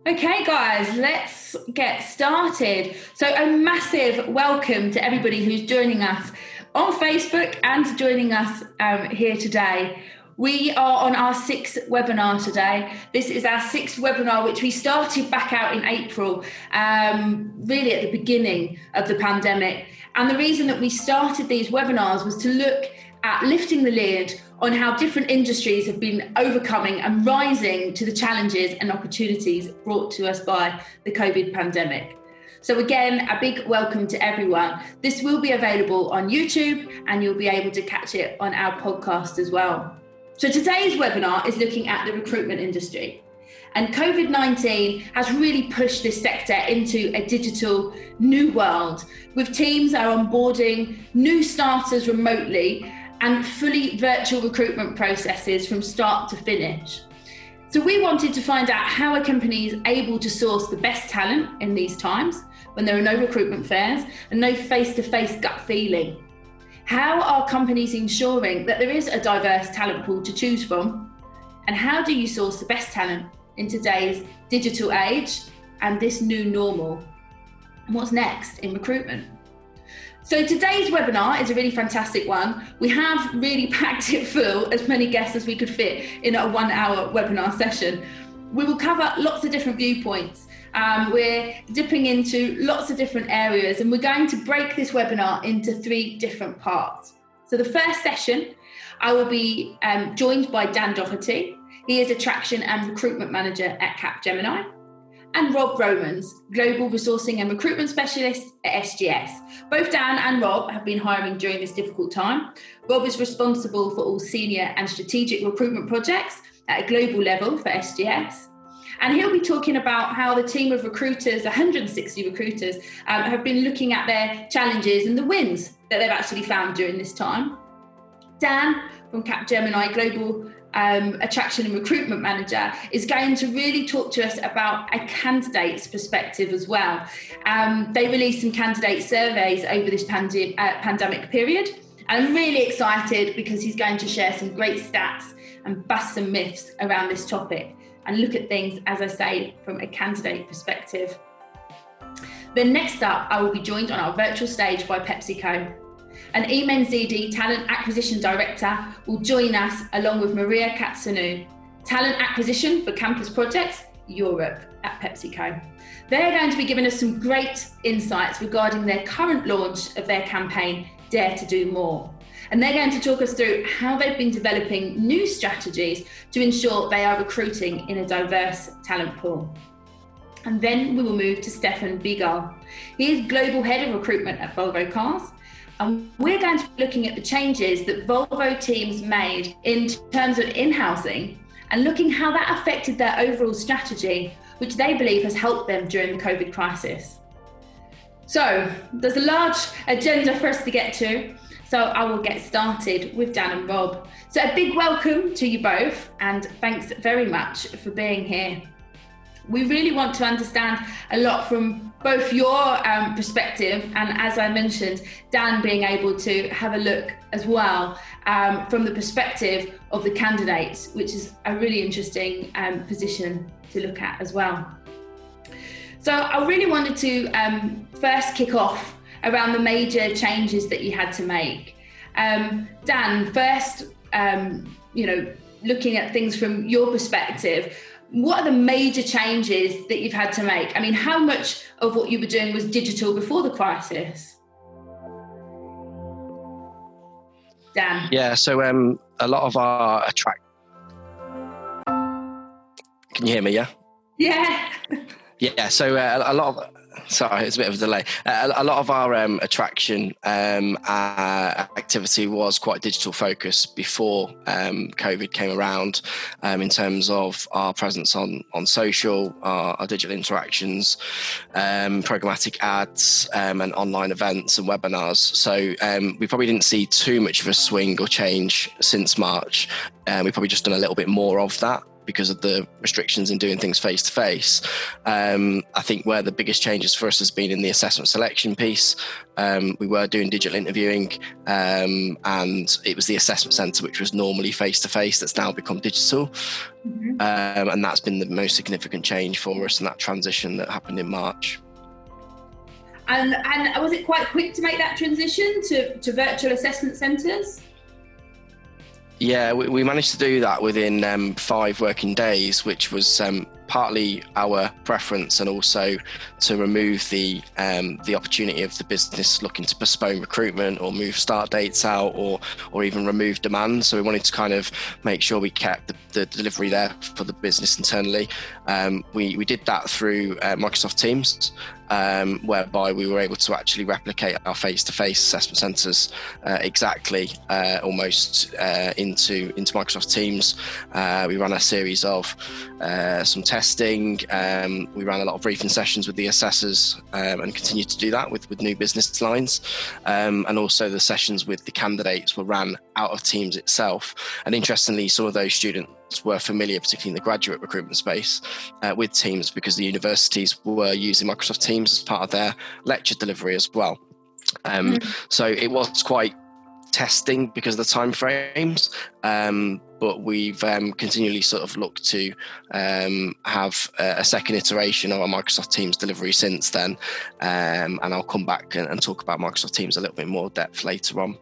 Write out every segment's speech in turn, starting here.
Okay, guys, let's get started. So a massive welcome to everybody who's joining us on Facebook and joining us here today. We are on our sixth webinar today. This is our sixth webinar, which we started back out in April, really at the beginning of the pandemic. And the reason that we started these webinars was to look at lifting the lid on how different industries have been overcoming and rising to the challenges and opportunities brought to us by the COVID pandemic. So again, a big welcome to everyone. This will be available on YouTube and you'll be able to catch it on our podcast as well. So today's webinar is looking at the recruitment industry. And COVID-19 has really pushed this sector into a digital new world, with teams are onboarding new starters remotely and fully virtual recruitment processes from start to finish. So we wanted to find out how a company is able to source the best talent in these times when there are no recruitment fairs and no face-to-face gut feeling. How are companies ensuring that there is a diverse talent pool to choose from? And how do you source the best talent in today's digital age and this new normal? And what's next in recruitment? So today's webinar is a really fantastic one. We have really packed it full, as many guests as we could fit in a 1 hour webinar session. We will cover lots of different viewpoints. We're dipping into lots of different areas, and we're going to break this webinar into 3 different parts. So the first session, I will be joined by Dan Doherty. He is Attraction and Recruitment Manager at Capgemini. And Rob Romans, Global Resourcing and Recruitment Specialist at SGS. Both Dan and Rob have been hiring during this difficult time. Rob is responsible for all senior and strategic recruitment projects at a global level for SGS. And he'll be talking about how the team of recruiters, 160 recruiters, have been looking at their challenges and the wins that they've actually found during this time. Dan from Capgemini, Global Attraction and Recruitment Manager, is going to really talk to us about a candidate's perspective as well. They released some candidate surveys over this pandemic period, and I'm really excited because he's going to share some great stats and bust some myths around this topic and look at things, as I say, from a candidate perspective. Then next up, I will be joined on our virtual stage by PepsiCo. And Imene Zidi, Talent Acquisition Director, will join us along with Maria Katsanou, Talent Acquisition for Campus Projects Europe at PepsiCo. They're going to be giving us some great insights regarding their current launch of their campaign, Dare to Do More. And they're going to talk us through how they've been developing new strategies to ensure they are recruiting in a diverse talent pool. And then we will move to Stefan Begall. He is Global Head of Recruitment at Volvo Cars. And we're going to be looking at the changes that Volvo teams made in terms of in-housing and looking how that affected their overall strategy, which they believe has helped them during the COVID crisis. So there's a large agenda for us to get to, so I will get started with Dan and Rob. So a big welcome to you both, and thanks very much for being here. We really want to understand a lot from both your perspective, and as I mentioned, Dan being able to have a look as well from the perspective of the candidates, which is a really interesting position to look at as well. So I really wanted to first kick off around the major changes that you had to make. Dan, first, looking at things from your perspective, what are the major changes that you've had to make? I mean, how much of what you were doing was digital before the crisis? Dan? Yeah, so a lot of our Can you hear me, yeah? Yeah. Yeah, so a lot of... Sorry, it's a bit of a delay. A lot of our attraction activity was quite digital focused before COVID came around, in terms of our presence on social, our digital interactions, programmatic ads, and online events and webinars. So we probably didn't see too much of a swing or change since March. We've probably just done a little bit more of that. because of the restrictions in doing things face to face. I think where the biggest changes for us has been in the assessment selection piece. We were doing digital interviewing, and it was the assessment centre, which was normally face to face, that's now become digital. And that's been the most significant change for us in that transition that happened in March. And was it quite quick to make that transition to virtual assessment centres? Yeah, we managed to do that within 5 working days, which was partly our preference, and also to remove the opportunity of the business looking to postpone recruitment or move start dates out, or even remove demand. So we wanted to kind of make sure we kept the delivery there for the business internally. We did that through Microsoft Teams, whereby we were able to actually replicate our face-to-face assessment centres exactly almost into Microsoft Teams. We ran a series of some testing. We ran a lot of briefing sessions with the assessors, and continue to do that with new business lines. And also the sessions with the candidates were ran out of Teams itself. And interestingly, some of those students were familiar, particularly in the graduate recruitment space, with Teams, because the universities were using Microsoft Teams as part of their lecture delivery as well. So it was quite testing because of the time frames, but we've continually sort of looked to have a second iteration of our Microsoft Teams delivery since then, and I'll come back and talk about Microsoft Teams a little bit more depth later on.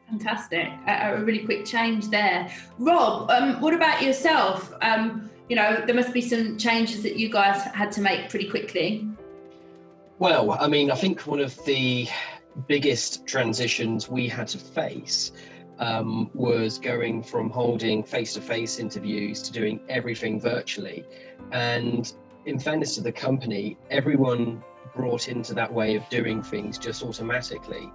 Fantastic. A really quick change there. Rob, what about yourself? There must be some changes that you guys had to make pretty quickly. Well, I mean, I think one of the biggest transitions we had to face was going from holding face-to-face interviews to doing everything virtually. And in fairness to the company, everyone brought into that way of doing things just automatically.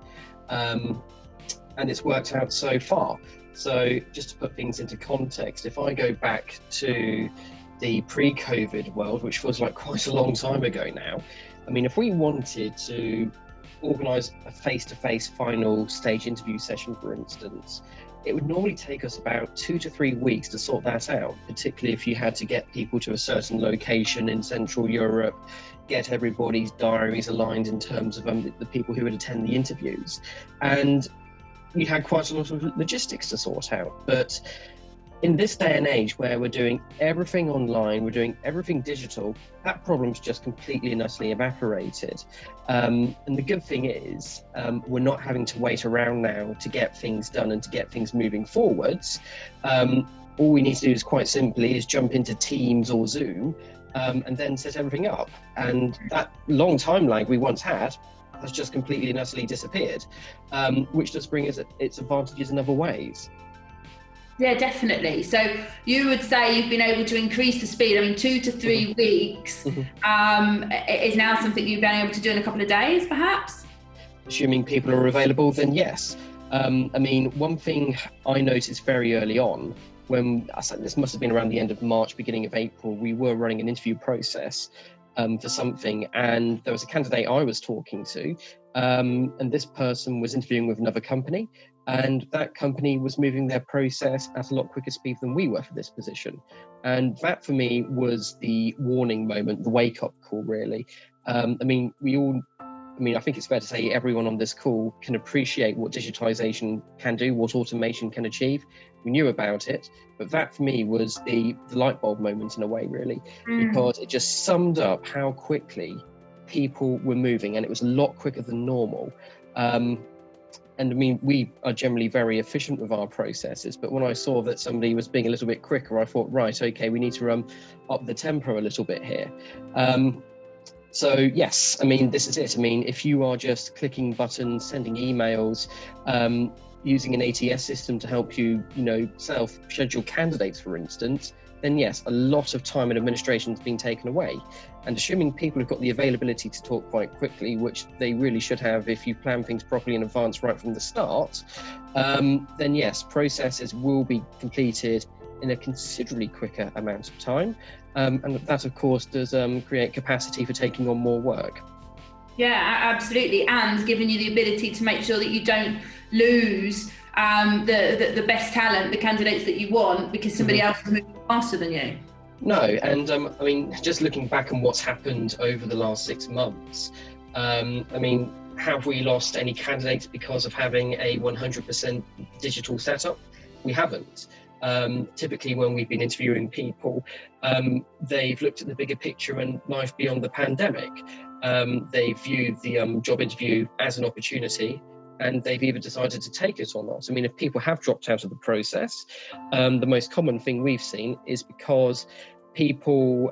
And it's worked out so far. So just to put things into context, if I go back to the pre-COVID world, which feels like quite a long time ago now, I mean, if we wanted to organise a face-to-face final stage interview session, for instance, it would normally take us about 2 to 3 weeks to sort that out, particularly if you had to get people to a certain location in Central Europe, get everybody's diaries aligned in terms of the people who would attend the interviews. And we had quite a lot of logistics to sort out. But in this day and age where we're doing everything online, we're doing everything digital, that problem's just completely and utterly evaporated. And the good thing is, we're not having to wait around now to get things done and to get things moving forwards. All we need to do is quite simply is jump into Teams or Zoom, and then set everything up. And that long time lag we once had has just completely and utterly disappeared, which does bring us its advantages in other ways. Yeah, definitely. So you would say you've been able to increase the speed. I mean, 2 to 3 weeks is now something you've been able to do in a couple of days, perhaps? Assuming people are available, then yes. I mean, one thing I noticed very early on, when this must have been around the end of March, beginning of April, we were running an interview process for something, and there was a candidate I was talking to, and this person was interviewing with another company, and that company was moving their process at a lot quicker speed than we were for this position. And that for me was the warning moment, the wake-up call, really. I think it's fair to say everyone on this call can appreciate what digitization can do, what automation can achieve. We knew about it, but that for me was the light bulb moment in a way, really, because it just summed up how quickly people were moving, and it was a lot quicker than normal. And I mean, we are generally very efficient with our processes, but when I saw that somebody was being a little bit quicker, I thought, right, okay, we need to up the tempo a little bit here. So yes, I mean, this is it. I mean, if you are just clicking buttons, sending emails, using an ATS system to help you, self-schedule candidates, for instance, then yes, a lot of time and administration has been taken away. And assuming people have got the availability to talk quite quickly, which they really should have if you plan things properly in advance right from the start, then yes, processes will be completed in a considerably quicker amount of time. And that, of course, does create capacity for taking on more work. Yeah, absolutely. And giving you the ability to make sure that you don't lose the best talent, the candidates that you want, because somebody else is moving faster than you. No, and I mean, just looking back on what's happened over the last 6 months, I mean, have we lost any candidates because of having a 100% digital setup? We haven't. Typically, when we've been interviewing people, they've looked at the bigger picture and life beyond the pandemic. They viewed the job interview as an opportunity, and they've either decided to take it or not. I mean, if people have dropped out of the process, the most common thing we've seen is because people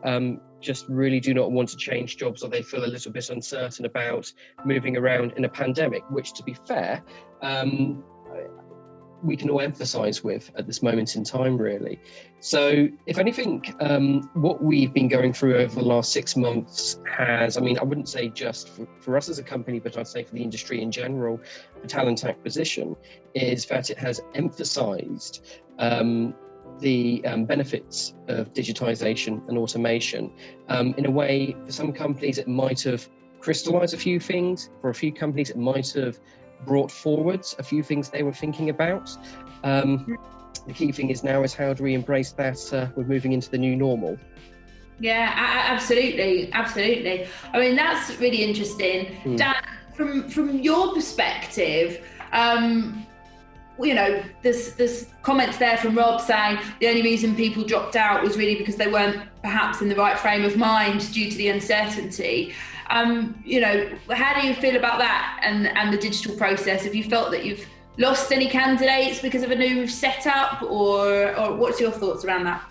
just really do not want to change jobs, or they feel a little bit uncertain about moving around in a pandemic, which, to be fair, we can all empathise with at this moment in time, really. So, if anything, what we've been going through over the last 6 months has, I mean, I wouldn't say just for us as a company, but I'd say for the industry in general, for talent acquisition, is that it has emphasised the benefits of digitisation and automation. In a way, for some companies, it might have crystallised a few things. For a few companies, it might have brought forwards a few things they were thinking about. The key thing is now is how do we embrace that we're moving into the new normal. Yeah, absolutely. I mean, that's really interesting. Dan, from your perspective, you know, there's comments there from Rob saying the only reason people dropped out was really because they weren't perhaps in the right frame of mind due to the uncertainty. You know, how do you feel about that and the digital process? Have you felt that you've lost any candidates because of a new setup, or what's your thoughts around that?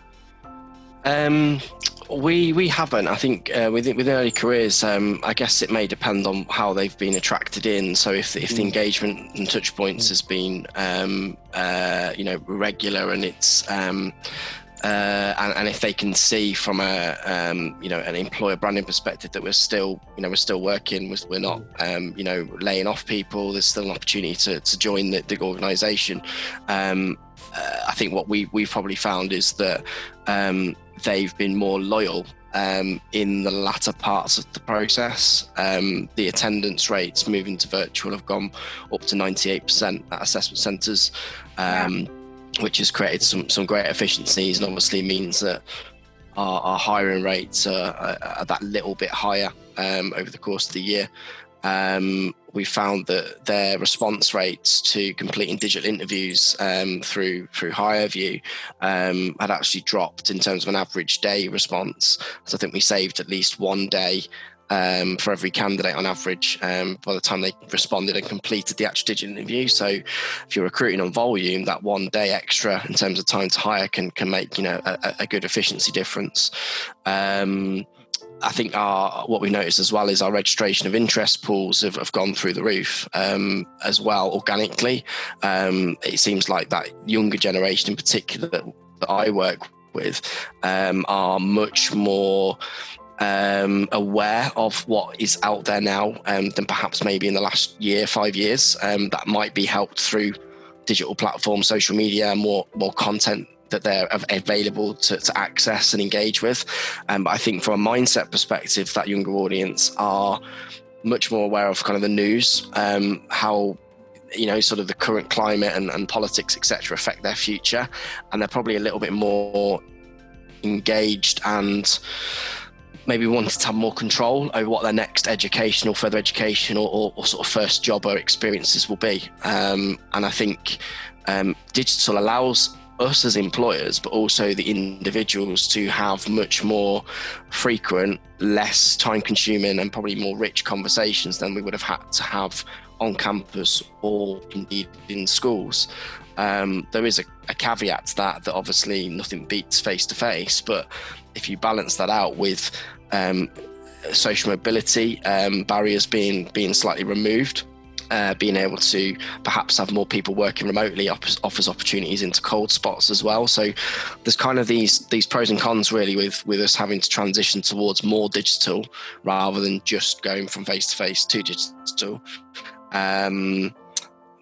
We haven't. I think within early careers, I guess it may depend on how they've been attracted in. So if the engagement and touch points has been you know, regular, and it's and if they can see from a you know, an employer branding perspective that we're still working, we're not you know, laying off people, there's still an opportunity to join the organisation. I think what we've probably found is that they've been more loyal in the latter parts of the process. The attendance rates moving to virtual have gone up to 98% at assessment centres. Which has created some great efficiencies, and obviously means that our hiring rates are that little bit higher over the course of the year. We found that their response rates to completing digital interviews through HireView had actually dropped in terms of an average day response. So I think we saved at least 1 day for every candidate on average by the time they responded and completed the actual digital interview. So if you're recruiting on volume, that 1 day extra in terms of time to hire can make, you know, a good efficiency difference. I think what we noticed as well is our registration of interest pools have gone through the roof as well, organically. It seems like that younger generation in particular that I work with are much more aware of what is out there now than perhaps maybe in the last 5 years. That might be helped through digital platforms, social media, more content that they're available to access and engage with. But I think from a mindset perspective, that younger audience are much more aware of kind of the news, how, you know, sort of the current climate and politics, etc., affect their future, and they're probably a little bit more engaged and maybe wanted to have more control over what their next education, further education, or sort of first job or experiences will be. And I think digital allows us as employers, but also the individuals, to have much more frequent, less time-consuming, and probably more rich conversations than we would have had to have on campus or indeed in schools. There is a caveat to that obviously nothing beats face-to-face, but if you balance that out with social mobility barriers being slightly removed, being able to perhaps have more people working remotely offers opportunities into cold spots as well. So there's kind of these pros and cons really with us having to transition towards more digital rather than just going from face-to-face to digital.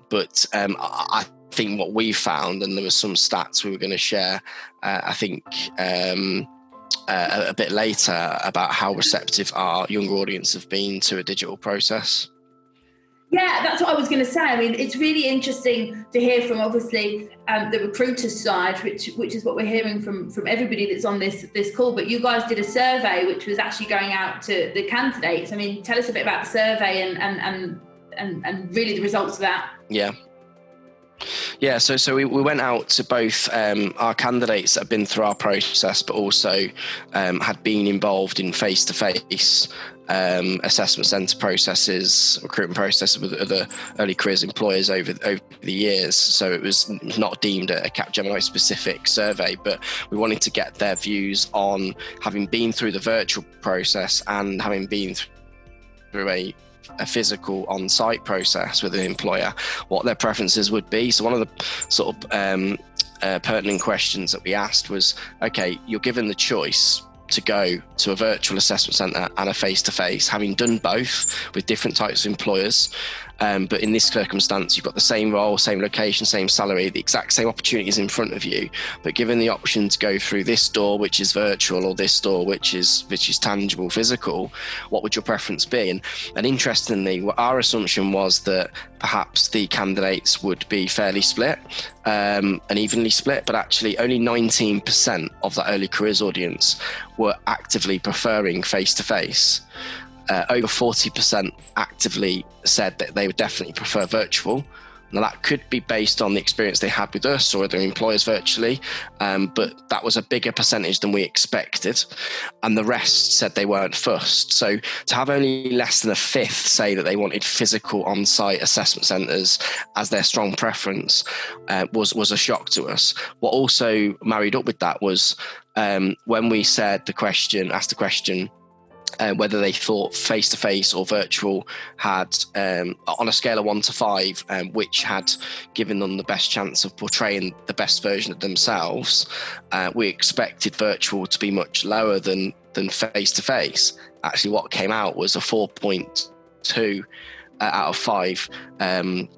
But I think what we found, and there were some stats we were going to share, I think a bit later, about how receptive our younger audience have been to a digital process. Yeah, that's what I was going to say. I mean, it's really interesting to hear from obviously the recruiter's side, which is what we're hearing from everybody that's on this call. But you guys did a survey, which was actually going out to the candidates. I mean, tell us a bit about the survey and really the results of that. Yeah, so we went out to both our candidates that have been through our process, but also had been involved in face-to-face assessment centre processes, recruitment processes with other early careers employers over the years. So it was not deemed a Capgemini specific survey, but we wanted to get their views on having been through the virtual process and having been through a physical on-site process with an employer, what their preferences would be. So one of the sort of pertinent questions that we asked was, okay, you're given the choice to go to a virtual assessment centre and a face-to-face, having done both with different types of employers. But in this circumstance, you've got the same role, same location, same salary, the exact same opportunities in front of you, but given the option to go through this door, which is virtual, or this door, which is tangible, physical, what would your preference be? And interestingly, our assumption was that perhaps the candidates would be fairly split and evenly split, but actually only 19% of that early careers audience were actively preferring face-to-face. Over 40% actively said that they would definitely prefer virtual. Now that could be based on the experience they had with us or other employers virtually, but that was a bigger percentage than we expected. And the rest said they weren't fussed. So to have only less than a fifth say that they wanted physical on-site assessment centres as their strong preference was a shock to us. What also married up with that was when we asked the question, whether they thought face-to-face or virtual had, on a scale of 1 to 5, which had given them the best chance of portraying the best version of themselves, we expected virtual to be much lower than face-to-face. Actually, what came out was a 4.2 out of 5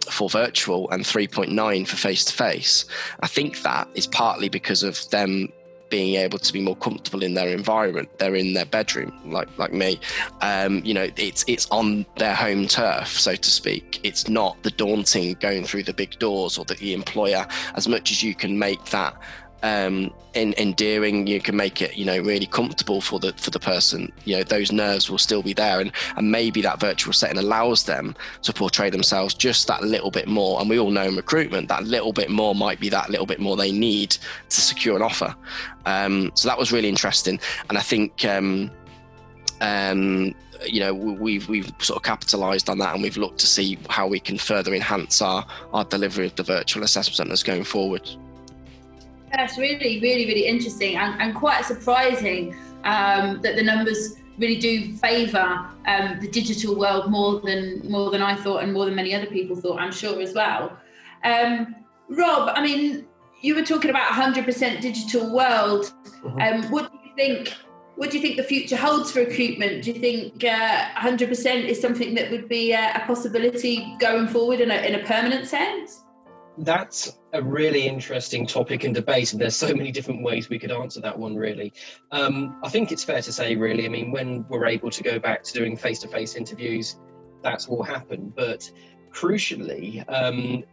for virtual and 3.9 for face-to-face. I think that is partly because of them being able to be more comfortable in their environment. They're in their bedroom, like me. It's on their home turf, so to speak. It's not the daunting going through the big doors or the employer. As much as you can make that endearing, you can make it really comfortable for the person, those nerves will still be there, and maybe that virtual setting allows them to portray themselves just that little bit more. And we all know in recruitment that little bit more might be that little bit more they need to secure an offer. So that was really interesting, and I think we've sort of capitalized on that, and we've looked to see how we can further enhance our delivery of the virtual assessment centers going forward. That's really, really, really interesting and quite surprising that the numbers really do favour the digital world more than I thought, and more than many other people thought, I'm sure as well. Rob, I mean, you were talking about 100% digital world. What do you think the future holds for recruitment? Do you think 100% is something that would be a possibility going forward in a permanent sense? That's a really interesting topic and debate, and there's so many different ways we could answer that one, really. I think it's fair to say, really, I mean, when we're able to go back to doing face-to-face interviews, that's what will happen. But crucially,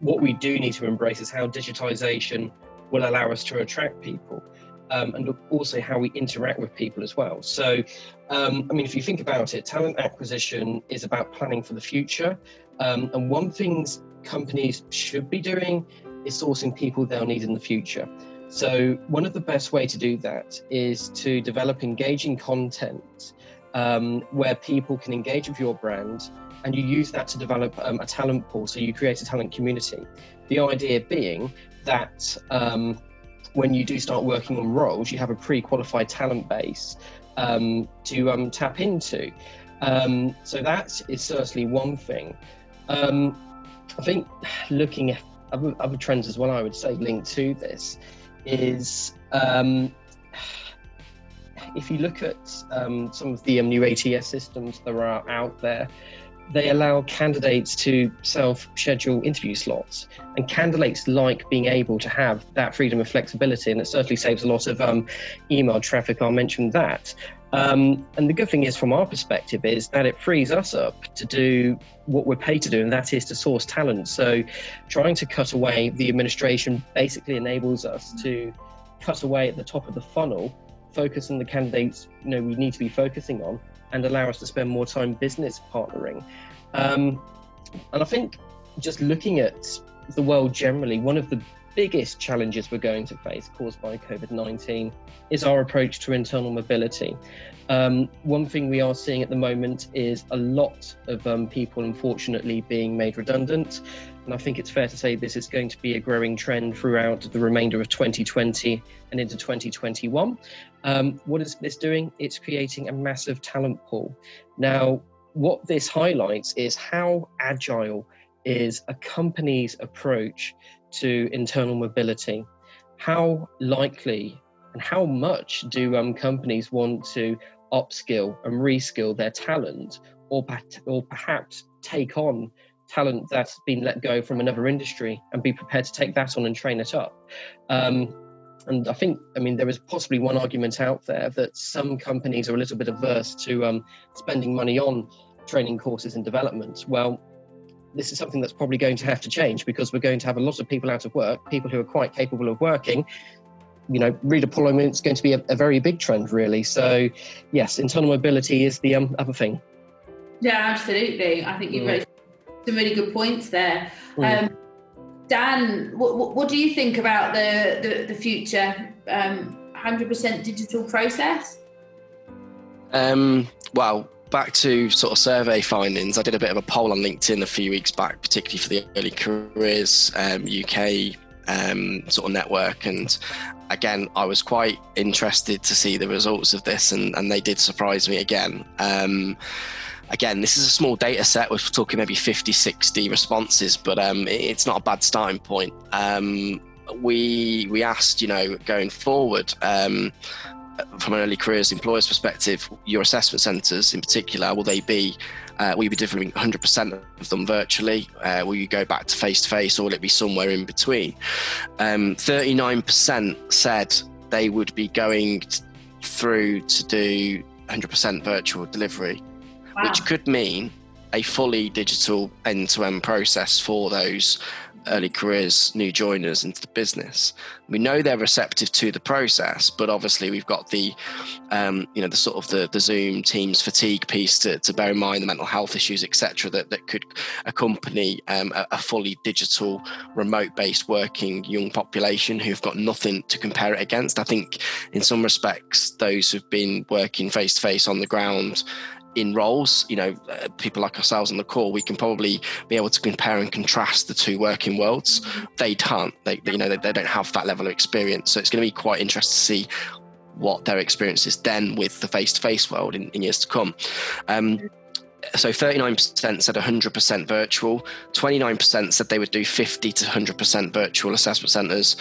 what we do need to embrace is how digitisation will allow us to attract people, and also how we interact with people as well. So, if you think about it, talent acquisition is about planning for the future. And one thing companies should be doing is sourcing people they'll need in the future. So one of the best ways to do that is to develop engaging content where people can engage with your brand, and you use that to develop a talent pool. So you create a talent community. The idea being that when you do start working on roles, you have a pre-qualified talent base to tap into. So that is certainly one thing. I think looking at other trends as well, I would say linked to this is if you look at some of the new ATS systems that are out there, they allow candidates to self-schedule interview slots, and candidates like being able to have that freedom and flexibility, and it certainly saves a lot of email traffic. I'll mention that. And the good thing is, from our perspective, is that it frees us up to do what we're paid to do, and that is to source talent. So trying to cut away the administration basically enables us to cut away at the top of the funnel, focus on the candidates we need to be focusing on, and allow us to spend more time business partnering. And I think just looking at the world generally, one of the biggest challenges we're going to face caused by COVID-19 is our approach to internal mobility. One thing we are seeing at the moment is a lot of people, unfortunately, being made redundant. And I think it's fair to say this is going to be a growing trend throughout the remainder of 2020 and into 2021. What is this doing? It's creating a massive talent pool. Now, what this highlights is how agile is a company's approach to internal mobility. How likely and how much do companies want to upskill and reskill their talent, or perhaps take on talent that's been let go from another industry and be prepared to take that on and train it up? And I think, there is possibly one argument out there that some companies are a little bit averse to spending money on training courses and development. Well, this is something that's probably going to have to change, because we're going to have a lot of people out of work, people who are quite capable of working. Redeployment is going to be a very big trend, really. So, yes, internal mobility is the other thing. Yeah, absolutely. I think you've raised some really good points there. Dan, what do you think about the future 100% digital process? Well, back to sort of survey findings, I did a bit of a poll on LinkedIn a few weeks back, particularly for the early careers UK sort of network, and again, I was quite interested to see the results of this, and they did surprise me again. Again, this is a small data set. We're talking maybe 50, 60 responses, but it's not a bad starting point. We asked, going forward, from an early careers employer's perspective, your assessment centres in particular, will you be delivering 100% of them virtually? Will you go back to face-to-face, or will it be somewhere in between? 39% said they would be going through to do 100% virtual delivery. Wow. Which could mean a fully digital end-to-end process for those early careers new joiners into the business. We know they're receptive to the process, but obviously we've got the the sort of the Zoom Teams fatigue piece to bear in mind, the mental health issues, etc., that could accompany a fully digital remote based working young population who've got nothing to compare it against. I think in some respects those who've been working face to face on the ground in roles, people like ourselves on the call, we can probably be able to compare and contrast the two working worlds. They can't. They don't have that level of experience. So it's going to be quite interesting to see what their experience is then with the face-to-face world in years to come. So 39% said 100% virtual, 29% said they would do 50 to 100% virtual assessment centres,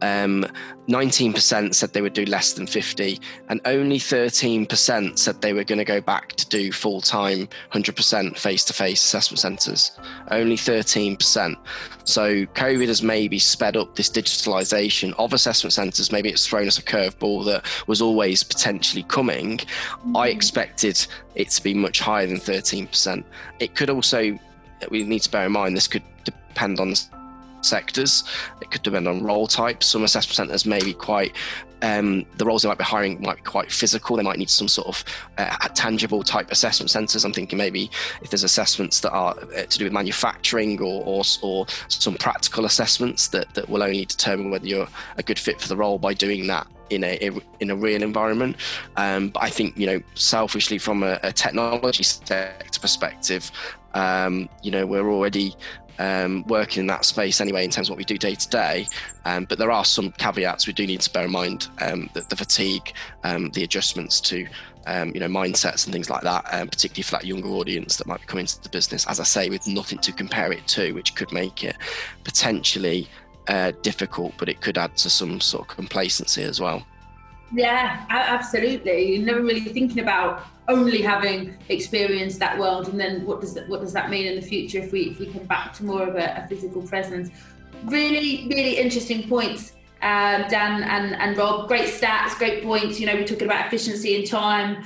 19% said they would do less than 50, and only 13% said they were going to go back to do full-time 100% face-to-face assessment centres. Only 13%. So COVID has maybe sped up this digitalisation of assessment centres. Maybe it's thrown us a curveball that was always potentially coming. I expected it to be much higher than 13%. It could also, we need to bear in mind, this could depend on sectors. It could depend on role types. Some assessment centres may be quite the roles they might be hiring might be quite physical. They might need some sort of tangible type assessment centres. I'm thinking maybe if there's assessments that are to do with manufacturing or some practical assessments that will only determine whether you're a good fit for the role by doing that in a real environment. But I think, selfishly from a technology sector perspective, we're already working in that space anyway in terms of what we do day to day, but there are some caveats we do need to bear in mind, that the fatigue, the adjustments to mindsets and things like that, particularly for that younger audience that might be coming into the business, as I say, with nothing to compare it to, which could make it potentially difficult, but it could add to some sort of complacency as well. Yeah, absolutely. You're never really thinking about only having experienced that world, and then what does that mean in the future if we come back to more of a physical presence. Really, really interesting points, Dan and Rob. Great stats, great points. We're talking about efficiency in time,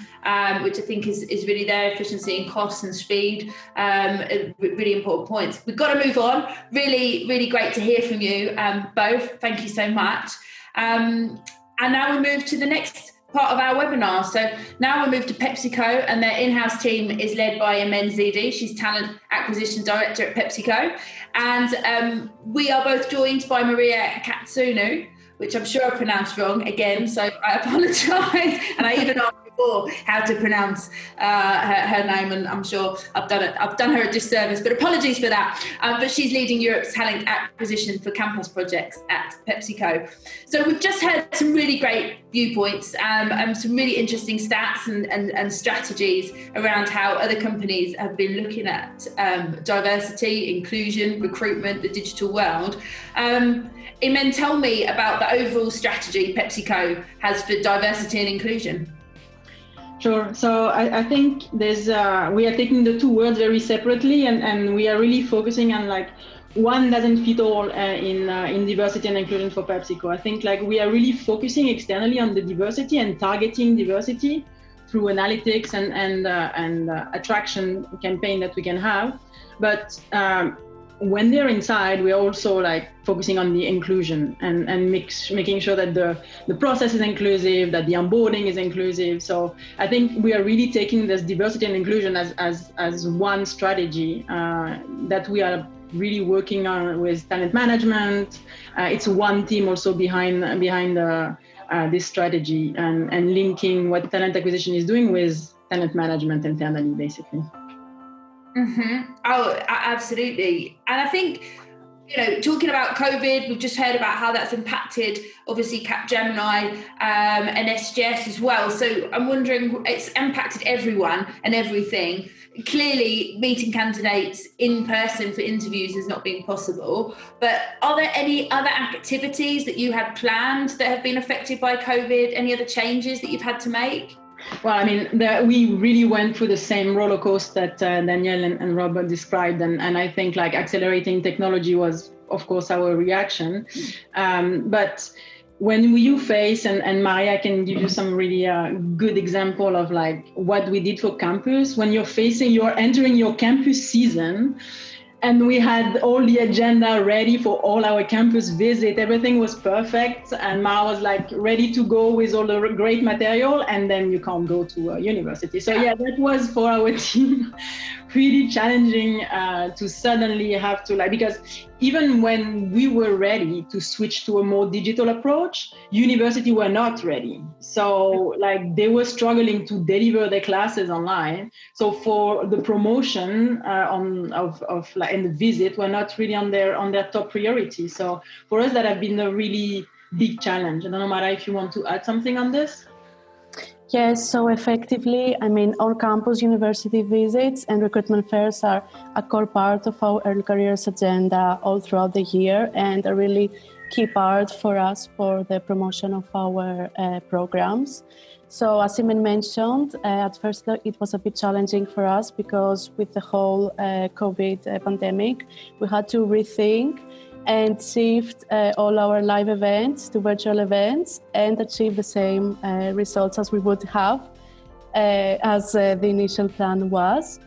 which I think is really there. Efficiency in cost and speed, really important points. We've got to move on. Really, really great to hear from you both. Thank you so much. And now we move to the next part of our webinar. So now we move to PepsiCo, and their in-house team is led by Imene Zidi. She's Talent Acquisition Director at PepsiCo. And we are both joined by Maria Katsanou, which I'm sure I pronounced wrong again, so I apologise. And I even asked before how to pronounce her name, and I'm sure I've done her a disservice, but apologies for that. But she's leading Europe's talent acquisition for campus projects at PepsiCo. So we've just heard some really great viewpoints, and some really interesting stats and strategies around how other companies have been looking at diversity, inclusion, recruitment, the digital world. Imene, tell me about the overall strategy PepsiCo has for diversity and inclusion. Sure. So I think we are taking the two words very separately, and we are really focusing on one doesn't fit all in diversity and inclusion for PepsiCo. I think we are really focusing externally on the diversity and targeting diversity through analytics and attraction campaign that we can have. But when they're inside, we're also focusing on the inclusion and making sure that the process is inclusive, that the onboarding is inclusive. So I think we are really taking this diversity and inclusion as one strategy that we are really working on with talent management. It's one team also behind this strategy and linking what talent acquisition is doing with talent management internally, basically. Mm-hmm. Oh, absolutely. And I think, talking about COVID, we've just heard about how that's impacted, obviously, Capgemini and SGS as well. So I'm wondering, it's impacted everyone and everything. Clearly, meeting candidates in person for interviews has not been possible. But are there any other activities that you had planned that have been affected by COVID? Any other changes that you've had to make? Well, I mean, we really went through the same roller coaster that Danielle and Robert described, and I think accelerating technology was, of course, our reaction. But when you face, and Maria can give you some really good example of what we did for campus, when you're entering your campus season, and we had all the agenda ready for all our campus visit. Everything was perfect. And Ma was ready to go with all the great material. And then you can't go to a university. So yeah, that was for our team pretty challenging to suddenly have to because even when we were ready to switch to a more digital approach, university were not ready. So they were struggling to deliver their classes online. So for the promotion and the visit were not really on their top priority. So for us, that have been a really big challenge. I don't know, Mara, if you want to add something on this? Yes, so effectively, on-campus university visits and recruitment fairs are a core part of our early careers agenda all throughout the year, and a really key part for us for the promotion of our programs. So as Imene mentioned, at first it was a bit challenging for us because with the whole COVID pandemic, we had to rethink and shift all our live events to virtual events and achieve the same results as we would have as the initial plan was.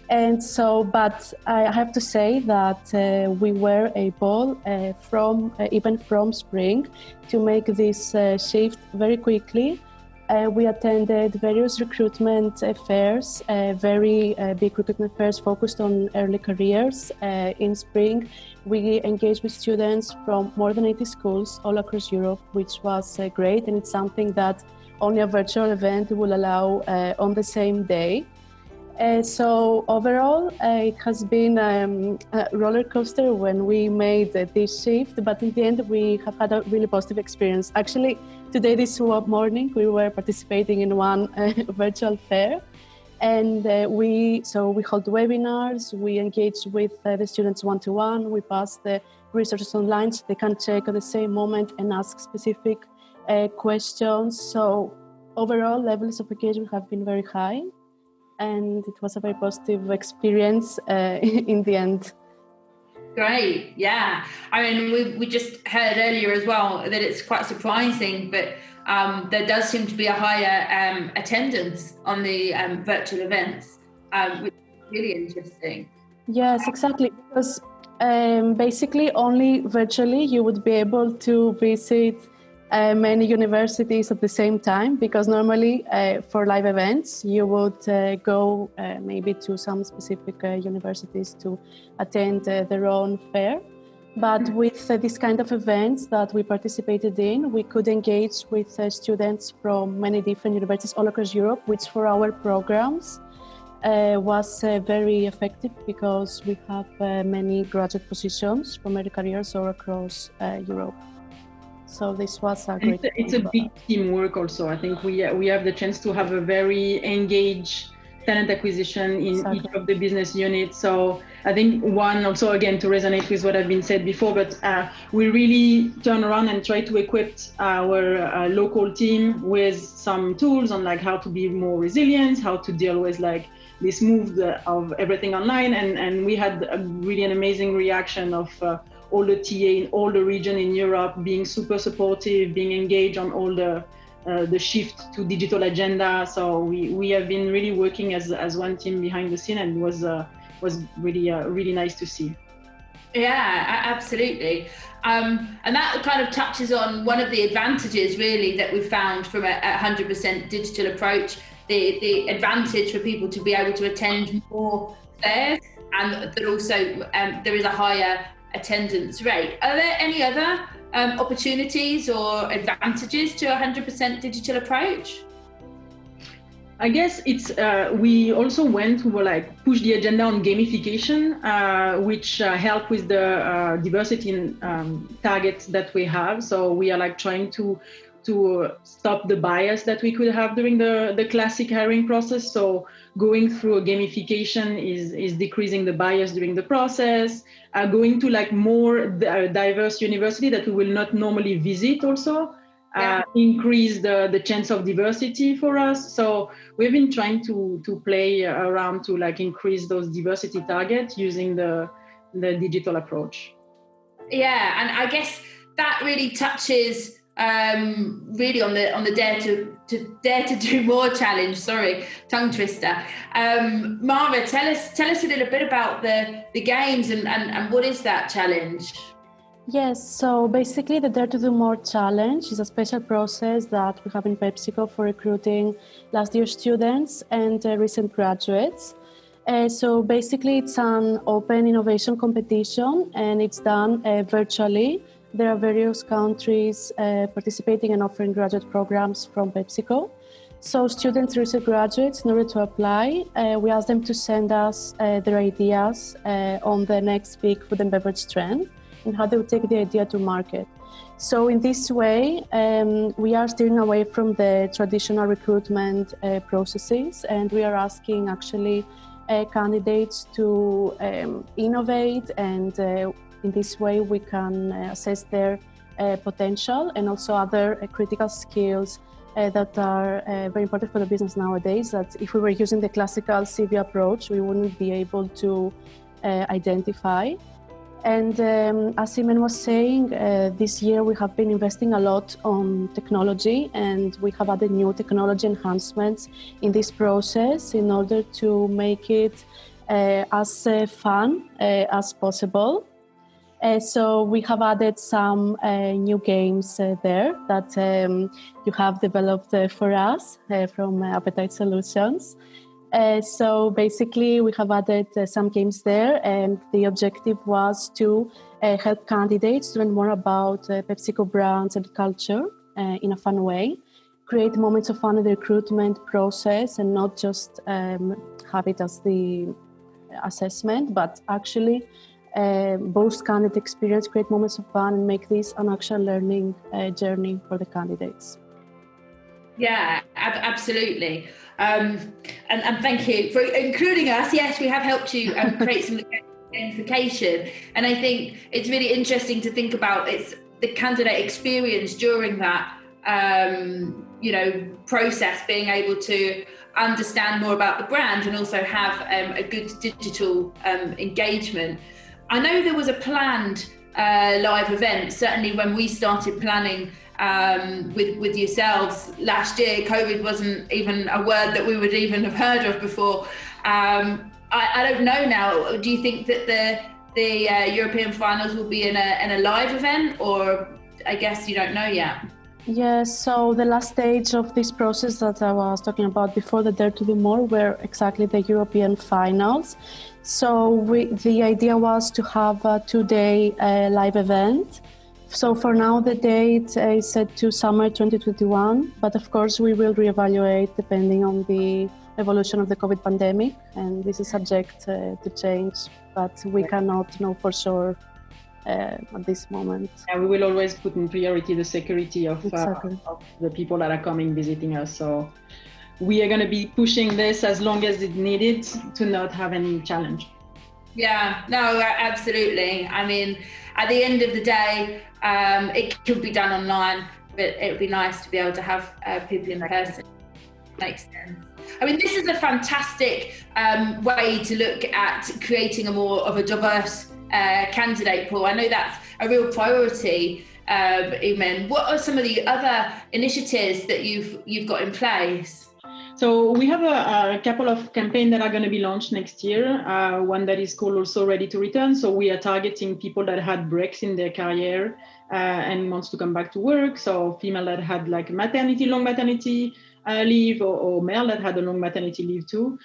And so, but I have to say that we were able even from spring to make this shift very quickly. We attended various recruitment fairs, very big recruitment fairs focused on early careers. In spring, we engaged with students from more than 80 schools all across Europe, which was great. And it's something that only a virtual event will allow on the same day. So overall, it has been a roller coaster when we made this shift, but in the end, we have had a really positive experience. Actually, today, this morning, we were participating in one virtual fair, and we hold webinars, we engage with the students one-to-one, we pass the resources online so they can check at the same moment and ask specific questions. So overall levels of engagement have been very high, and it was a very positive experience in the end. Great, yeah. I mean, we just heard earlier as well that it's quite surprising, but there does seem to be a higher attendance on the virtual events, which is really interesting. Yes, exactly. Because basically only virtually you would be able to visit many universities at the same time, because normally for live events you would go maybe to some specific universities to attend their own fair. But with this kind of events that we participated in, we could engage with students from many different universities all across Europe, which for our programs was very effective, because we have many graduate positions from early careers all across Europe. So this was a great. It's a big teamwork also. I think we have the chance to have a very engaged talent acquisition in each of the business units. So I think one also, again, to resonate with what I've been said before, but we really turn around and try to equip our local team with some tools on like how to be more resilient, how to deal with like this move of everything online. And we had really an amazing reaction of all the TA in all the region in Europe being super supportive, being engaged on all the shift to digital agenda. So we have been really working as one team behind the scene, and it was really nice to see. Yeah, absolutely. And that kind of touches on one of the advantages really that we've found from a 100% digital approach, the advantage for people to be able to attend more fairs, and that also there is a higher attendance rate. Are there any other opportunities or advantages to a 100% digital approach? I guess it's we also went to like push the agenda on gamification, which help with the diversity targets that we have. So we are like trying to stop the bias that we could have during the classic hiring process. So going through a gamification is decreasing the bias during the process. Going to like more diverse university that we will not normally visit also. Increase the chance of diversity for us. So we've been trying to play around to like increase those diversity targets using the digital approach. Yeah, and I guess that really touches really on the dare to do more challenge. Sorry, tongue twister. Mara, tell us a little bit about the games and what is that challenge? Yes, so basically the Dare to Do More challenge is a special process that we have in PepsiCo for recruiting last year students and recent graduates. So basically it's an open innovation competition, and it's done virtually. There are various countries participating and offering graduate programs from PepsiCo. So students, recent graduates, in order to apply, we ask them to send us their ideas on the next big food and beverage trend, and how they would take the idea to market. So in this way, we are steering away from the traditional recruitment processes, and we are asking actually candidates to innovate, and in this way we can assess their potential and also other critical skills that are very important for the business nowadays, that if we were using the classical CV approach, we wouldn't be able to identify. And as Imene was saying, this year we have been investing a lot on technology, and we have added new technology enhancements in this process in order to make it as fun as possible. So we have added some new games there that you have developed for us from Appetite Solutions. So basically we have added some games there, and the objective was to help candidates to learn more about PepsiCo brands and culture in a fun way, create moments of fun in the recruitment process, and not just have it as the assessment, but actually boost candidate experience, create moments of fun, and make this an actual learning journey for the candidates. Yeah, absolutely. And thank you for including us. Yes, we have helped you create some gamification. And I think it's really interesting to think about it's the candidate experience during that process, being able to understand more about the brand and also have a good digital engagement. I know there was a planned live event, certainly when we started planning with yourselves last year. COVID wasn't even a word that we would even have heard of before. I don't know now. Do you think that the European finals will be in a live event, or I guess you don't know yet? Yes, so the last stage of this process that I was talking about before, the Dare to Do More, were exactly the European finals. So the idea was to have a 2-day live event. So for now, the date is set to summer 2021, but of course we will reevaluate depending on the evolution of the COVID pandemic, and this is subject to change, but we cannot know for sure at this moment. And we will always put in priority the security of the people that are coming visiting us. So we are going to be pushing this as long as it's needed to not have any challenge. Yeah, no, absolutely. I mean, at the end of the day, it could be done online, but it would be nice to be able to have people in person. Makes sense. I mean, this is a fantastic way to look at creating a more of a diverse candidate pool. I know that's a real priority, Imene. What are some of the other initiatives that you've got in place? So we have a couple of campaigns that are going to be launched next year. One that is called also Ready to Return. So we are targeting people that had breaks in their career and wants to come back to work. So female that had like long maternity leave, or male that had a long maternity leave too.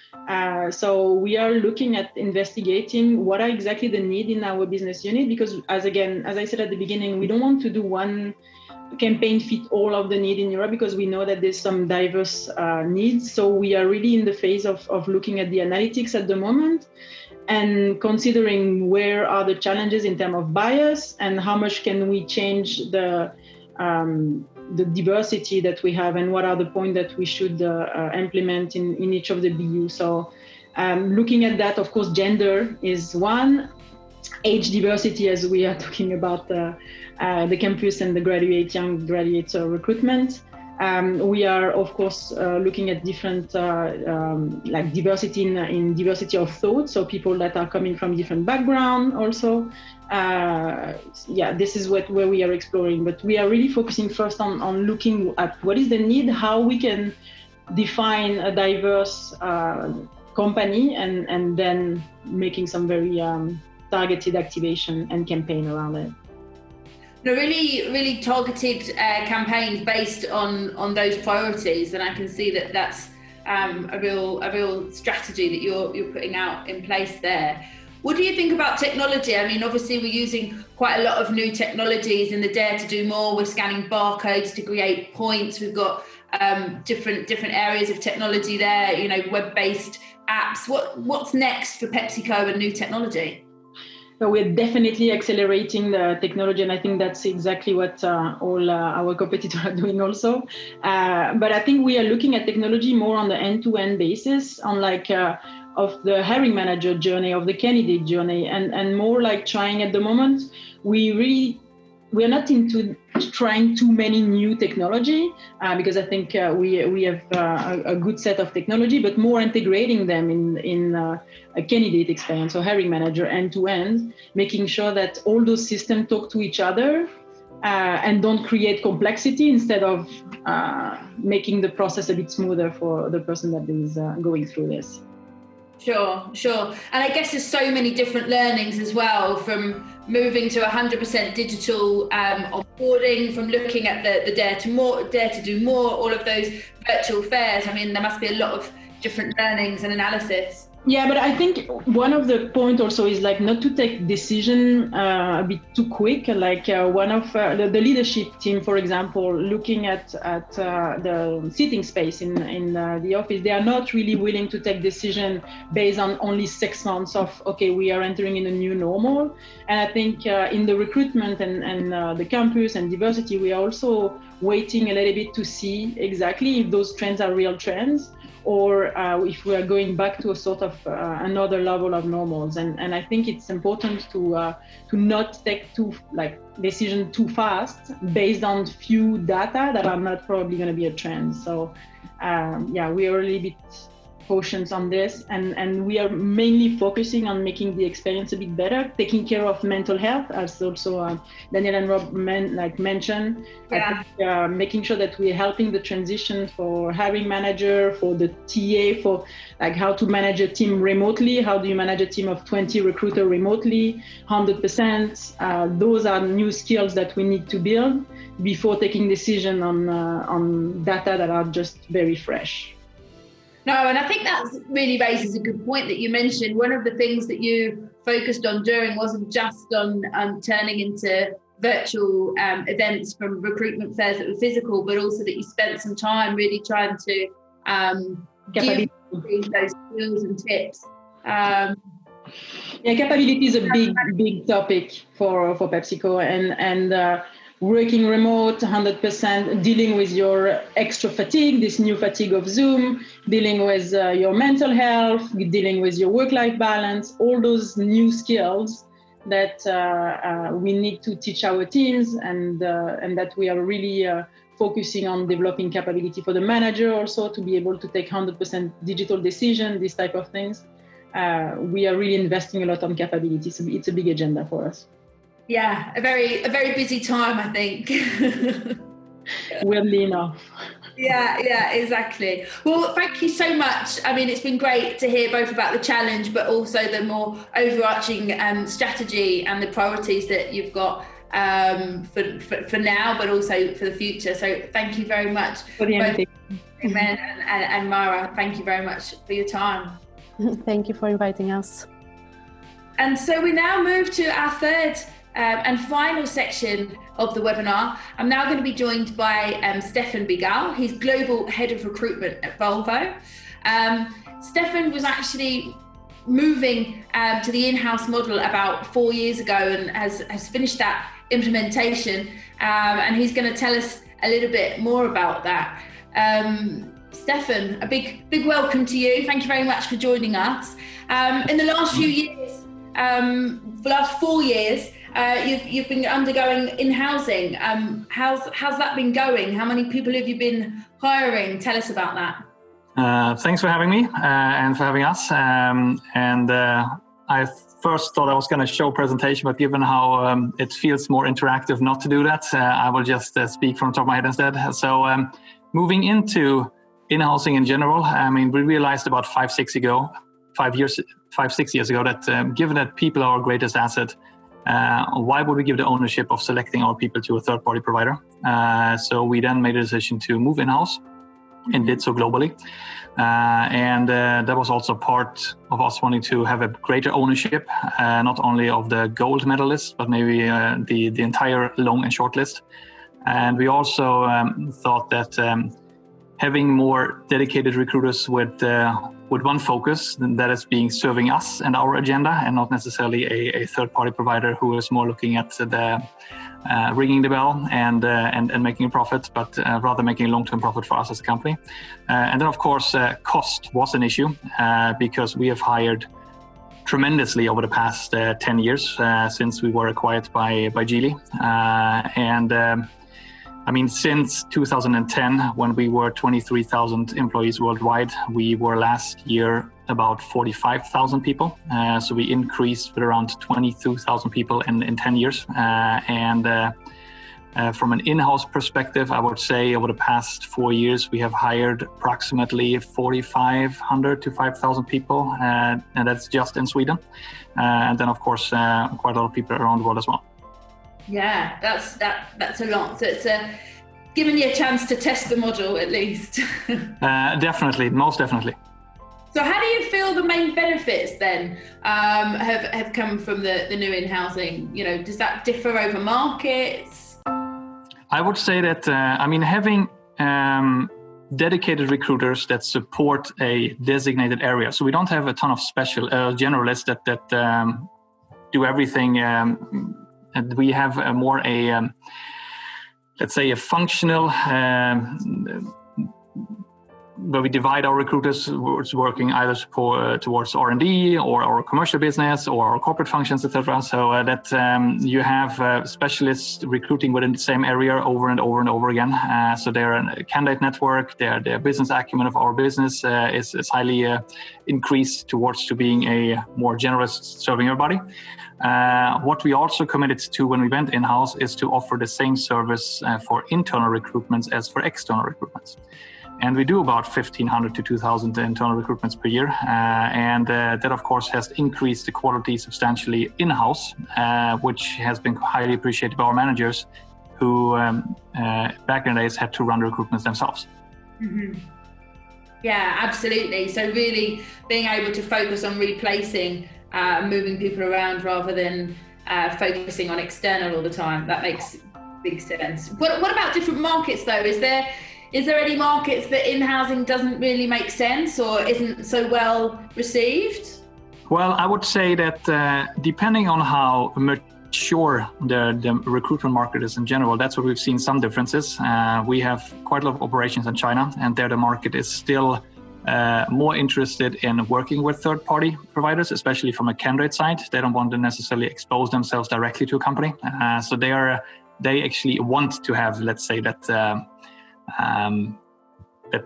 So we are looking at investigating what are exactly the need in our business unit, because as I said at the beginning, we don't want to do one campaign fit all of the need in Europe, because we know that there's some diverse needs. So we are really in the phase of looking at the analytics at the moment and considering where are the challenges in terms of bias and how much can we change the diversity that we have, and what are the points that we should implement in each of the BU. So looking at that, of course, gender is one, age diversity, as we are talking about the campus and the young graduate recruitment. We are, of course, looking at different like diversity in diversity of thought, so people that are coming from different background also. This is where we are exploring, but we are really focusing first on looking at what is the need, how we can define a diverse company, and then making some very targeted activation and campaign around it. No, really targeted campaigns based on those priorities, and I can see that that's a real strategy that you're putting out in place there. What do you think about technology? I mean, obviously we're using quite a lot of new technologies in the Dare to Do More. We're scanning barcodes to create points. We've got different areas of technology there. Web-based apps. What's next for PepsiCo and new technology? So we're definitely accelerating the technology, and I think that's exactly what all our competitors are doing also. But I think we are looking at technology more on the end-to-end basis, on of the hiring manager journey, of the candidate journey, and more like trying at the moment. We're not into trying too many new technology because I think we have a good set of technology, but more integrating them in a candidate experience, so hiring manager end to end, making sure that all those systems talk to each other and don't create complexity, instead of making the process a bit smoother for the person that is going through this. Sure. And I guess there's so many different learnings as well, from moving to 100% digital onboarding, from looking at the Dare to Do More, all of those virtual fairs. I mean, there must be a lot of different learnings and analysis. Yeah, but I think one of the points also is not to take decision a bit too quick. One of the leadership team, for example, looking at the seating space in the office, they are not really willing to take decision based on only 6 months of, okay, we are entering in a new normal. And I think in the recruitment and the campus and diversity, we are also waiting a little bit to see exactly if those trends are real trends, or if we are going back to a sort of another level of normals. And I think it's important to not take decision too fast based on few data that are not probably going to be a trend. So we are a little bit cautious on this, and we are mainly focusing on making the experience a bit better, taking care of mental health, as also Daniel and Rob mentioned. Yeah. I think, making sure that we're helping the transition for hiring manager, for the TA, for how to manage a team remotely. How do you manage a team of 20 recruiters remotely, 100%? Those are new skills that we need to build before taking decision on data that are just very fresh. No, and I think that really raises a good point that you mentioned. One of the things that you focused on doing wasn't just on turning into virtual events from recruitment fairs that were physical, but also that you spent some time really trying to give those skills and tips. Capability is a big topic for PepsiCo, and working remote 100%, dealing with your extra fatigue, this new fatigue of Zoom, dealing with your mental health, dealing with your work-life balance, all those new skills that we need to teach our teams, and that we are really focusing on developing capability for the manager also to be able to take 100% digital decision, these type of things. We are really investing a lot on capability. So it's a big agenda for us. Yeah, a very busy time, I think. Weirdly enough. Yeah, exactly. Well, thank you so much. I mean, it's been great to hear both about the challenge, but also the more overarching strategy and the priorities that you've got for now, but also for the future. So thank you very much. For the invitation. Imene and Mara, thank you very much for your time. Thank you for inviting us. And so we now move to our third and final section of the webinar. I'm now going to be joined by Stefan Begall. He's Global Head of Recruitment at Volvo. Stefan was actually moving to the in-house model about 4 years ago and has finished that implementation. And he's going to tell us a little bit more about that. Stefan, a big welcome to you. Thank you very much for joining us. In the last few years, the last 4 years, you've been undergoing in-housing. How's that been going? How many people have you been hiring? Tell us about that. Thanks for having me and for having us. I first thought I was going to show a presentation, but given how it feels more interactive not to do that, I will just speak from the top of my head instead. So moving into in-housing in general, I mean, we realized about 5-6 years ago that given that people are our greatest asset, why would we give the ownership of selecting our people to a third-party provider? So we then made a decision to move in-house and did so globally. That was also part of us wanting to have a greater ownership, not only of the gold medalists, but maybe the entire long and short list. And we also thought that having more dedicated recruiters with one focus, that is being serving us and our agenda, and not necessarily a third-party provider who is more looking at the ringing the bell and making a profit, but rather making a long-term profit for us as a company. And then, of course, cost was an issue because we have hired tremendously over the past 10 years since we were acquired by Geely. I mean, since 2010, when we were 23,000 employees worldwide, we were last year about 45,000 people. So we increased with around 22,000 people in 10 years. From an in-house perspective, I would say over the past 4 years, we have hired approximately 4,500 to 5,000 people, and that's just in Sweden. And then, of course, quite a lot of people around the world as well. Yeah, that's a lot. So it's given you a chance to test the model at least. Definitely, most definitely. So how do you feel the main benefits then have come from the new in-housing? You know, does that differ over markets? I would say that, I mean, having dedicated recruiters that support a designated area. So we don't have a ton of special generalists that do everything. And we have let's say, a functional, where we divide our recruiters working either towards R&D or our commercial business or our corporate functions, etc. So that you have specialists recruiting within the same area over and over and over again. So their candidate network, their business acumen of our business is highly increased towards to being a more generous serving everybody. What we also committed to when we went in-house is to offer the same service for internal recruitments as for external recruitments. And we do about 1,500 to 2,000 internal recruitments per year. And that, of course, has increased the quality substantially in-house, which has been highly appreciated by our managers who back in the days had to run the recruitments themselves. Mm-hmm. Yeah, absolutely. So really being able to focus on replacing, moving people around rather than focusing on external all the time. That makes big sense. What about different markets though? Is there any markets that in-housing doesn't really make sense or isn't so well received? Well, I would say that depending on how mature the recruitment market is in general, that's where we've seen some differences. We have quite a lot of operations in China, and there the market is still more interested in working with third-party providers, especially from a candidate side. They don't want to necessarily expose themselves directly to a company. So they actually want to have, let's say, that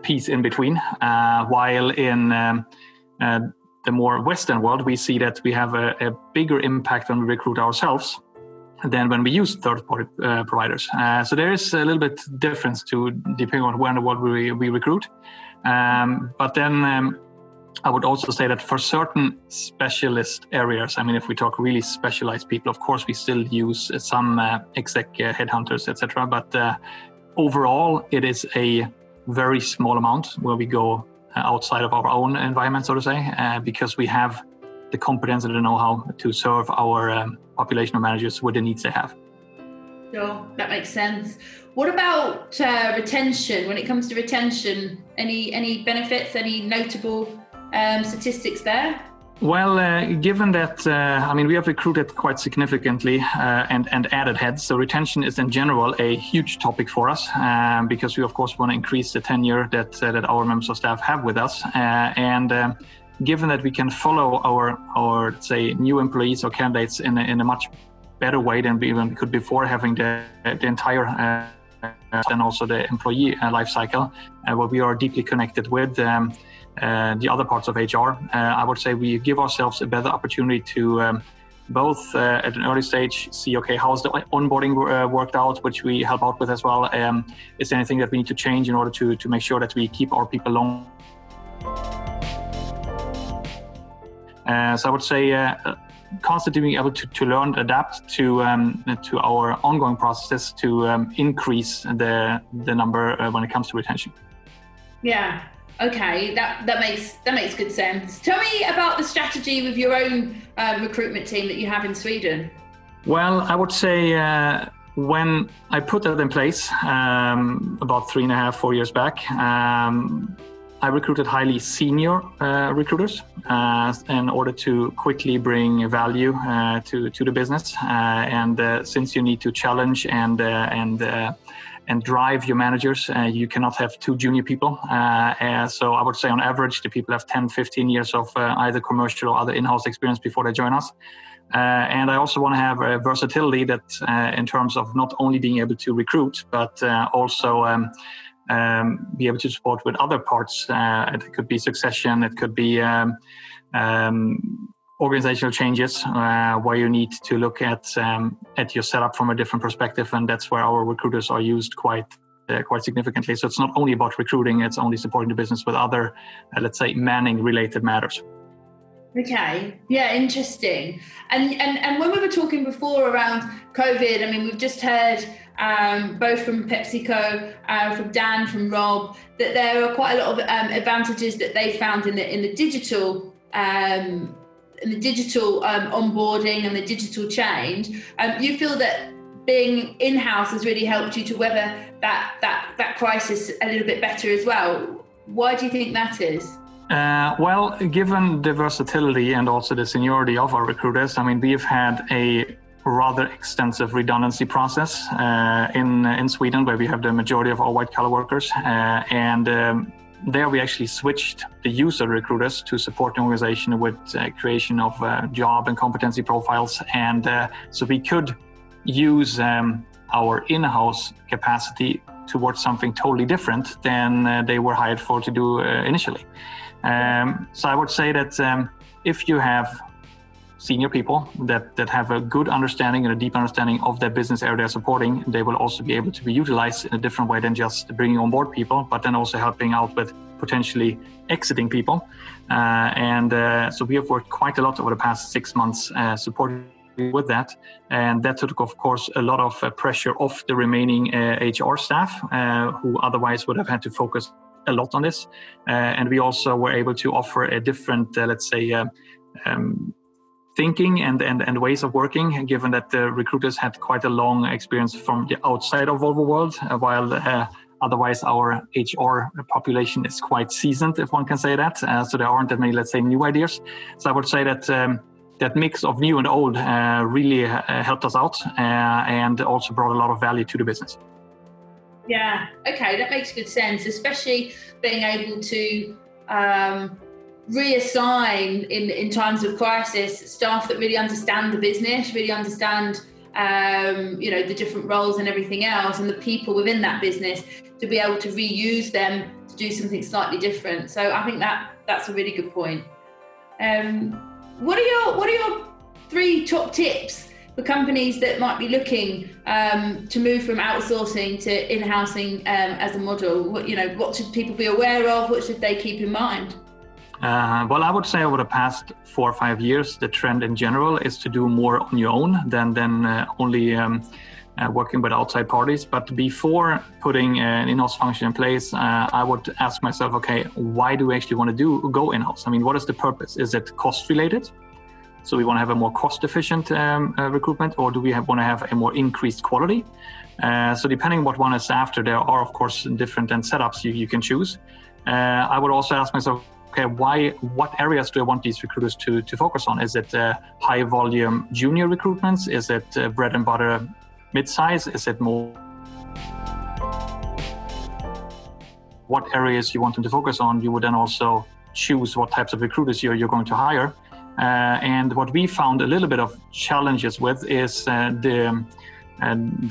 piece in between, while in the more Western world, we see that we have a bigger impact when we recruit ourselves than when we use third-party providers. So there is a little bit difference depending on where in the world we recruit. But then I would also say that for certain specialist areas, I mean, if we talk really specialized people, of course, we still use some exec headhunters, etc. But overall, it is a very small amount where we go outside of our own environment, so to say, because we have the competence and the know-how to serve our population of managers with the needs they have. Sure, that makes sense. What about retention? When it comes to retention, any benefits, any notable statistics there? Well, given that, we have recruited quite significantly and added heads. So retention is in general a huge topic for us because we, of course, want to increase the tenure that our members of staff have with us. And given that we can follow our let's say, new employees or candidates in a much better way than we even could before, having the entire and also the employee life cycle, where we are deeply connected with the other parts of HR, I would say we give ourselves a better opportunity to both at an early stage see, okay, how's the onboarding worked out, which we help out with as well. Is there anything that we need to change in order to make sure that we keep our people long? So I would say constantly being able to learn, adapt to our ongoing processes to increase the number when it comes to retention. Yeah. Okay, that makes good sense. Tell me about the strategy with your own recruitment team that you have in Sweden. Well, I would say when I put that in place about 3.5-4 years back, I recruited highly senior recruiters in order to quickly bring value to the business. And since you need to challenge and drive your managers, you cannot have too junior people. So I would say on average, the people have 10-15 years of either commercial or other in-house experience before they join us. And I also want to have a versatility that in terms of not only being able to recruit, but also be able to support with other parts. It could be succession, it could be organizational changes where you need to look at your setup from a different perspective, and that's where our recruiters are used quite significantly. So it's not only about recruiting; it's only supporting the business with other, let's say, manning-related matters. Okay, yeah, interesting. And when we were talking before around COVID, I mean, we've just heard both from PepsiCo, from Dan, from Rob, that there are quite a lot of advantages that they found in the digital. In the digital onboarding and the digital change. You feel that being in-house has really helped you to weather that crisis a little bit better as well. Why do you think that is? Well, given the versatility and also the seniority of our recruiters, I mean, we've had a rather extensive redundancy process in Sweden, where we have the majority of our white-collar workers. There we actually switched the use of recruiters to support the organization with creation of job and competency profiles. And so we could use our in-house capacity towards something totally different than they were hired for to do initially. So I would say that if you have senior people that have a good understanding and a deep understanding of the business area they're supporting, they will also be able to be utilized in a different way than just bringing on board people, but then also helping out with potentially exiting people. So we have worked quite a lot over the past 6 months supporting with that. And that took, of course, a lot of pressure off the remaining HR staff who otherwise would have had to focus a lot on this. And we also were able to offer a different, thinking and ways of working, given that the recruiters had quite a long experience from the outside of Volvo world, while otherwise our HR population is quite seasoned, if one can say that. So there aren't that many, let's say, new ideas. So I would say that that mix of new and old really helped us out and also brought a lot of value to the business. Yeah, okay, that makes good sense, especially being able to reassign in times of crisis staff that really understand the business, really understand the different roles and everything else, and the people within that business, to be able to reuse them to do something slightly different. So I think that's a really good point. What are your 3 top tips for companies that might be looking to move from outsourcing to in-housing as a model? What should people be aware of? What should they keep in mind? Well, I would say over the past 4 or 5 years, the trend in general is to do more on your own than only working with outside parties. But before putting an in-house function in place, I would ask myself, okay, why do we actually want to go in-house? I mean, what is the purpose? Is it cost related? So we want to have a more cost-efficient recruitment, or do we want to have a more increased quality? So depending what one is after, there are, of course, different setups you can choose. I would also ask myself, okay, what areas do I want these recruiters to focus on? Is it high volume junior recruitments? Is it bread and butter mid-size? Is it more? What areas you want them to focus on? You would then also choose what types of recruiters you're going to hire. And what we found a little bit of challenges with is the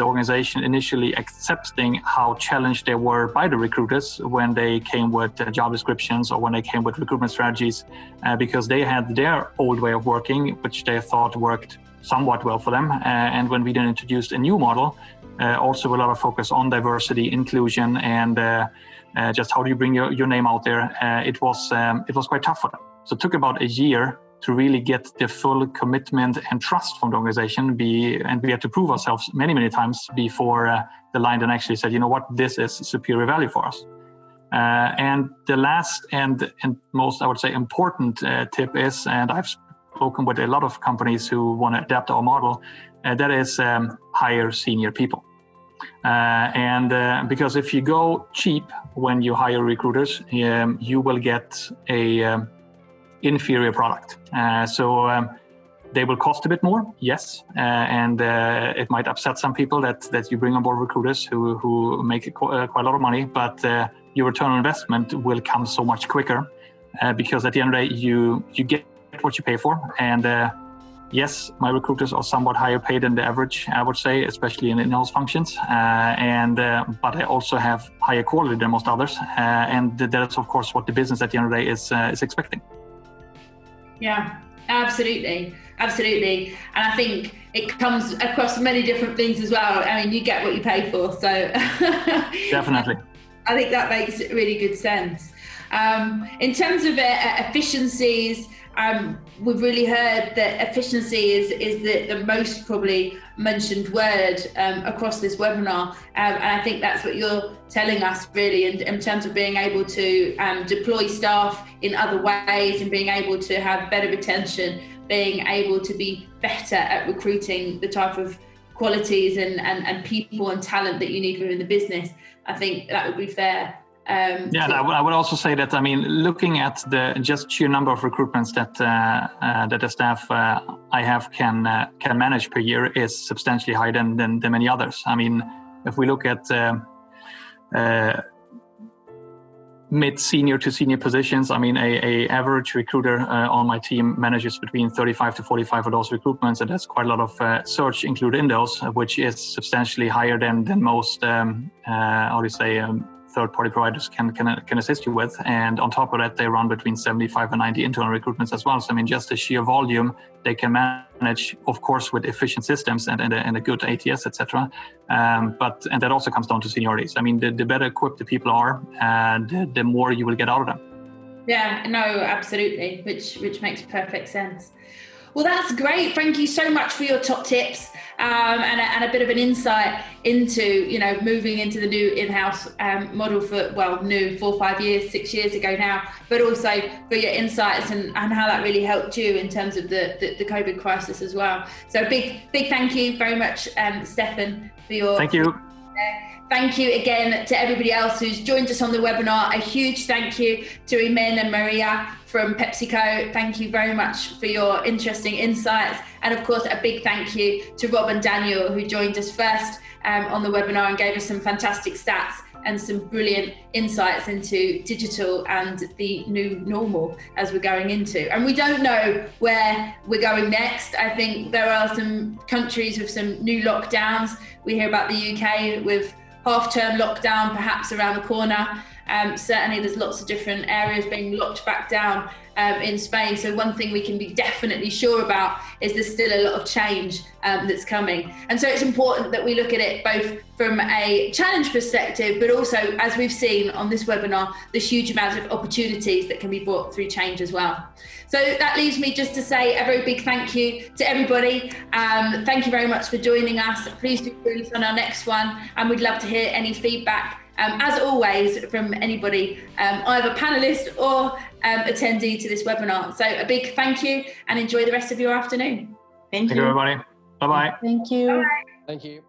organization initially accepting how challenged they were by the recruiters when they came with job descriptions or when they came with recruitment strategies, because they had their old way of working, which they thought worked somewhat well for them. And when we then introduced a new model, also a lot of focus on diversity, inclusion, and just how do you bring your name out there, it was quite tough for them. So it took about a year to really get the full commitment and trust from the organization. And we had to prove ourselves many times before the line then actually said, you know what, this is superior value for us. And the last and most, I would say, important tip is, and I've spoken with a lot of companies who want to adapt our model, that is hire senior people. Because if you go cheap when you hire recruiters, you will get a inferior product. So they will cost a bit more, yes, and it might upset some people that you bring on board recruiters who make quite a lot of money, but your return on investment will come so much quicker because at the end of the day, you get what you pay for. And yes, my recruiters are somewhat higher paid than the average, I would say, especially in in-house functions. But I also have higher quality than most others. And that's, of course, what the business at the end of the day is expecting. Yeah, absolutely. And I think it comes across many different things as well. I mean, you get what you pay for. So definitely. I think that makes really good sense. In terms of efficiencies, we've really heard that efficiency is the most probably mentioned word across this webinar. And I think that's what you're telling us really in terms of being able to deploy staff in other ways and being able to have better retention, being able to be better at recruiting the type of qualities and people and talent that you need within the business. I think that would be fair I would also say that, I mean, looking at the just sheer number of recruitments that the staff I have can manage per year is substantially higher than many others. I mean, if we look at mid-senior to senior positions, I mean, a average recruiter on my team manages between 35 to 45 of those recruitments, and that's quite a lot of search included in those, which is substantially higher than most third-party providers can assist you with. And on top of that, they run between 75 and 90 internal recruitments as well. So I mean, just the sheer volume they can manage, of course, with efficient systems and a good ATS, etc. And that also comes down to seniorities. I mean, the better equipped the people are, the more you will get out of them. Yeah, no, absolutely, which makes perfect sense. Well, that's great. Thank you so much for your top tips and a bit of an insight into, moving into the new in-house model for, 4 or 5 years, 6 years ago now, but also for your insights and how that really helped you in terms of the COVID crisis as well. So big thank you very much, Stefan, for your... Thank you. Thank you again to everybody else who's joined us on the webinar. A huge thank you to Imene and Maria from PepsiCo. Thank you very much for your interesting insights. And of course, a big thank you to Rob and Daniel, who joined us first on the webinar and gave us some fantastic stats and some brilliant insights into digital and the new normal as we're going into. And we don't know where we're going next. I think there are some countries with some new lockdowns. We hear about the UK with half-term lockdown perhaps around the corner. Certainly there's lots of different areas being locked back down in Spain. So one thing we can be definitely sure about is there's still a lot of change that's coming. And so it's important that we look at it both from a challenge perspective, but also, as we've seen on this webinar, there's huge amounts of opportunities that can be brought through change as well. So that leaves me just to say a very big thank you to everybody. Thank you very much for joining us. Please do join us on our next one, and we'd love to hear any feedback, as always, from anybody, either panelist or attendee to this webinar. So a big thank you, and enjoy the rest of your afternoon. Thank you. Thank you, everybody. Bye-bye. Thank you. Bye. Thank you.